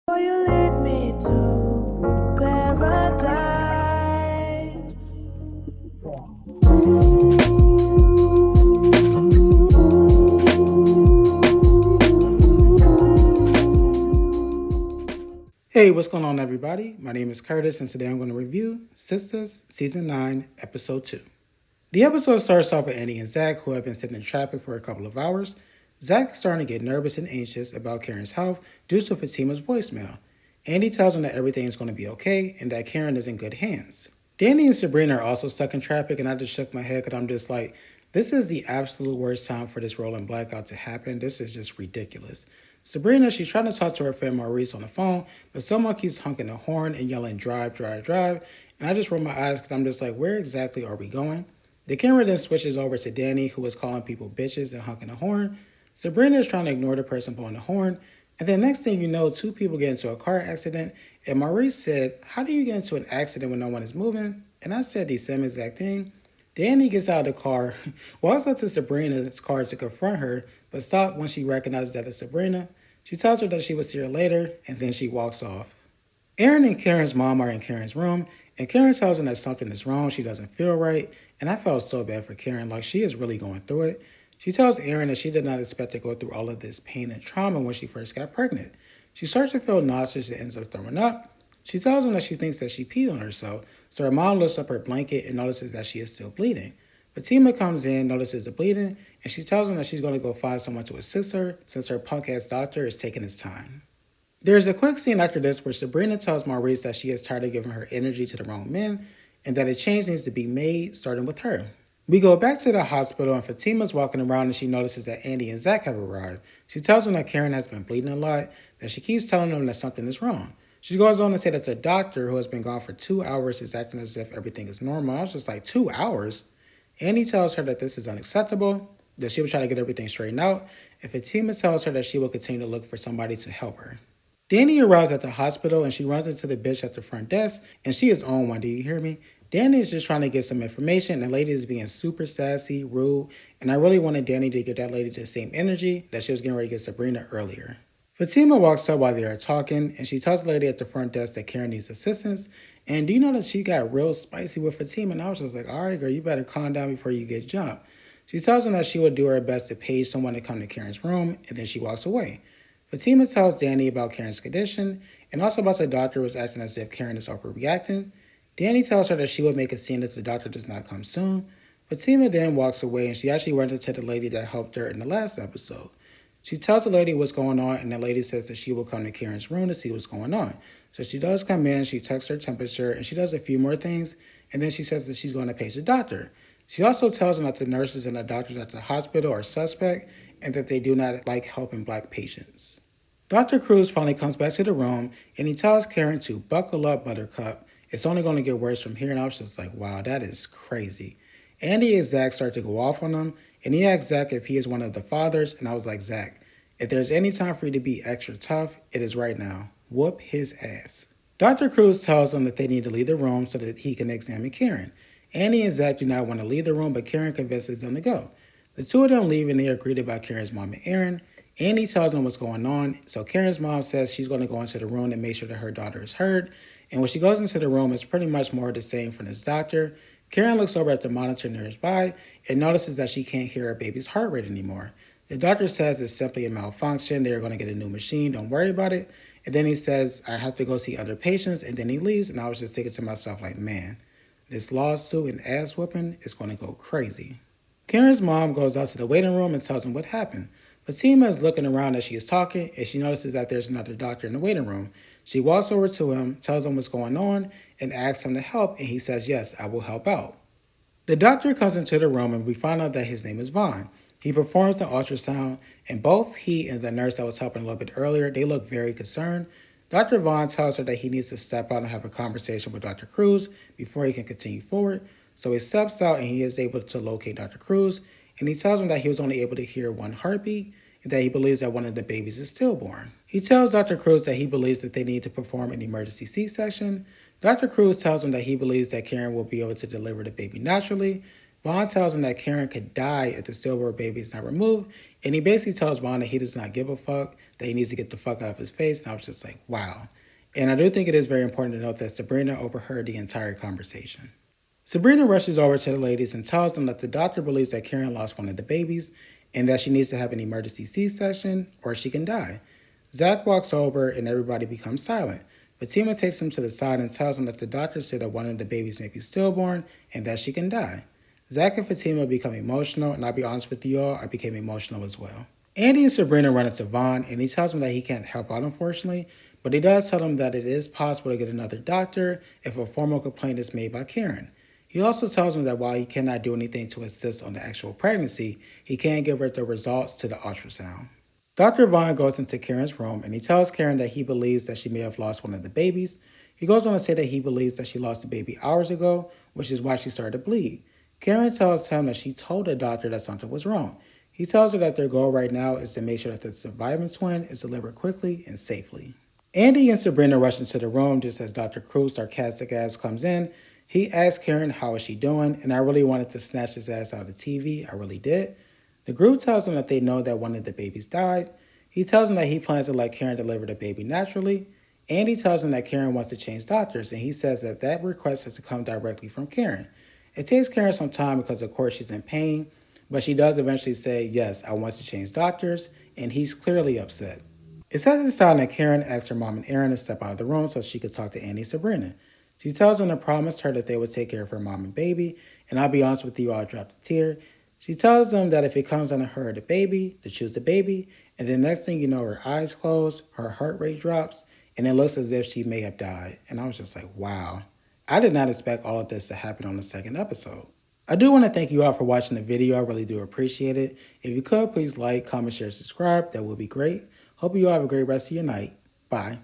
Will you lead me to paradise? Hey, what's going on, everybody? My name is Curtis, and today I'm going to review Sistas Season 9, Episode 2. The episode starts off with Annie and Zach, who have been sitting in traffic for a couple of hours. Zach is starting to get nervous and anxious about Karen's health due to Fatima's voicemail. Andy tells him that everything is going to be okay and that Karen is in good hands. Danny and Sabrina are also stuck in traffic, and I just shook my head because I'm just like, this is the absolute worst time for this rolling blackout to happen. This is just ridiculous. Sabrina, she's trying to talk to her friend Maurice on the phone, but someone keeps honking the horn and yelling, drive, drive, drive. And I just roll my eyes because I'm just like, where exactly are we going? The camera then switches over to Danny, who is calling people bitches and honking the horn. Sabrina is trying to ignore the person blowing the horn. And then next thing you know, two people get into a car accident. And Maurice said, how do you get into an accident when no one is moving? And I said the same exact thing. Danny gets out of the car, walks up to Sabrina's car to confront her, but stops when she recognizes that it's Sabrina. She tells her that she will see her later, and then she walks off. Aaron and Karen's mom are in Karen's room, and Karen tells them that something is wrong, she doesn't feel right, and I felt so bad for Karen, like she is really going through it. She tells Aaron that she did not expect to go through all of this pain and trauma when she first got pregnant. She starts to feel nauseous and ends up throwing up. She tells him that she thinks that she peed on herself, so her mom lifts up her blanket and notices that she is still bleeding. Fatima comes in, notices the bleeding, and she tells him that she's going to go find someone to assist her since her punk-ass doctor is taking his time. There's a quick scene after this where Sabrina tells Maurice that she is tired of giving her energy to the wrong men and that a change needs to be made, starting with her. We go back to the hospital and Fatima's walking around and she notices that Andy and Zach have arrived. She tells them that Karen has been bleeding a lot, that she keeps telling them that something is wrong. She goes on to say that the doctor, who has been gone for 2 hours, is acting as if everything is normal. I was just like, 2 hours? Andy tells her that this is unacceptable, that she will try to get everything straightened out, and Fatima tells her that she will continue to look for somebody to help her. Danny arrives at the hospital and she runs into the bitch at the front desk, and she is on one, do you hear me? Danny is just trying to get some information, and the lady is being super sassy, rude, and I really wanted Danny to give that lady the same energy that she was getting ready to give Sabrina earlier. Fatima walks up while they are talking, and she tells the lady at the front desk that Karen needs assistance. And do you know that she got real spicy with Fatima? And I was just like, all right, girl, you better calm down before you get jumped. She tells him that she would do her best to page someone to come to Karen's room, and then she walks away. Fatima tells Danny about Karen's condition, and also about the doctor was acting as if Karen is overreacting. Danny tells her that she would make a scene if the doctor does not come soon. Fatima then walks away, and she actually runs into the lady that helped her in the last episode. She tells the lady what's going on, and the lady says that she will come to Karen's room to see what's going on. So she does come in, she checks her temperature, and she does a few more things, and then she says that she's going to page the doctor. She also tells them that the nurses and the doctors at the hospital are suspect, and that they do not like helping black patients. Dr. Cruz finally comes back to the room, and he tells Karen to buckle up, Buttercup. It's only going to get worse from here, and I was just like, wow, that is crazy. Andy and Zach start to go off on him, and he asks Zach if he is one of the fathers, and I was like, Zach, if there's any time for you to be extra tough, it is right now. Whoop his ass. Dr. Cruz tells them that they need to leave the room so that he can examine Karen. Andy and Zach do not want to leave the room, but Karen convinces them to go. The two of them leave, and they are greeted by Karen's mom and Aaron. Andy tells them what's going on, so Karen's mom says she's going to go into the room and make sure that her daughter is heard. And when she goes into the room, it's pretty much more the same from this doctor. Karen looks over at the monitor nearby and notices that she can't hear her baby's heart rate anymore. The doctor says it's simply a malfunction. They're going to get a new machine. Don't worry about it. And then he says, I have to go see other patients. And then he leaves. And I was just thinking to myself, like, man, this lawsuit and ass whooping is going to go crazy. Karen's mom goes out to the waiting room and tells him what happened. Fatima is looking around as she is talking, and she notices that there's another doctor in the waiting room. She walks over to him, tells him what's going on, and asks him to help, and he says, yes, I will help out. The doctor comes into the room, and we find out that his name is Vaughn. He performs the ultrasound, and both he and the nurse that was helping a little bit earlier, they look very concerned. Dr. Vaughn tells her that he needs to step out and have a conversation with Dr. Cruz before he can continue forward. So he steps out, and he is able to locate Dr. Cruz, and he tells him that he was only able to hear one heartbeat, and that he believes that one of the babies is stillborn. He tells Dr. Cruz that he believes that they need to perform an emergency C-section. Dr. Cruz tells him that he believes that Karen will be able to deliver the baby naturally. Vaughn tells him that Karen could die if the stillborn baby is not removed, and he basically tells Vaughn that he does not give a fuck, that he needs to get the fuck out of his face, and I was just like, wow. And I do think it is very important to note that Sabrina overheard the entire conversation. Sabrina rushes over to the ladies and tells them that the doctor believes that Karen lost one of the babies and that she needs to have an emergency C-section or she can die. Zach walks over and everybody becomes silent. Fatima takes him to the side and tells him that the doctor said that one of the babies may be stillborn and that she can die. Zach and Fatima become emotional, and I'll be honest with you all, I became emotional as well. Andy and Sabrina run into Vaughn, and he tells him that he can't help out, unfortunately, but he does tell him that it is possible to get another doctor if a formal complaint is made by Karen. He also tells him that while he cannot do anything to assist on the actual pregnancy, he can give her the results to the ultrasound. Dr. Vaughn goes into Karen's room and he tells Karen that he believes that she may have lost one of the babies. He goes on to say that he believes that she lost the baby hours ago, which is why she started to bleed. Karen tells him that she told the doctor that something was wrong. He tells her that their goal right now is to make sure that the surviving twin is delivered quickly and safely. Andy and Sabrina rush into the room just as Dr. Cruz's sarcastic ass comes in. He asks Karen how is she doing, and I really wanted to snatch his ass out of the TV. I really did. The group tells him that they know that one of the babies died. He tells them that he plans to let Karen deliver the baby naturally. Andy tells him that Karen wants to change doctors, and he says that that request has to come directly from Karen. It takes Karen some time because, of course, she's in pain, but she does eventually say, yes, I want to change doctors, and he's clearly upset. It's at this time that Karen asks her mom and Aaron to step out of the room so she could talk to Andy and Sabrina. She tells them to promise her that they would take care of her mom and baby, and I'll be honest with you, I dropped a tear. She tells them that if it comes down to her or the baby, to choose the baby, and then next thing you know, her eyes close, her heart rate drops, and it looks as if she may have died. And I was just like, wow. I did not expect all of this to happen on the second episode. I do want to thank you all for watching the video. I really do appreciate it. If you could, please like, comment, share, subscribe. That would be great. Hope you all have a great rest of your night. Bye.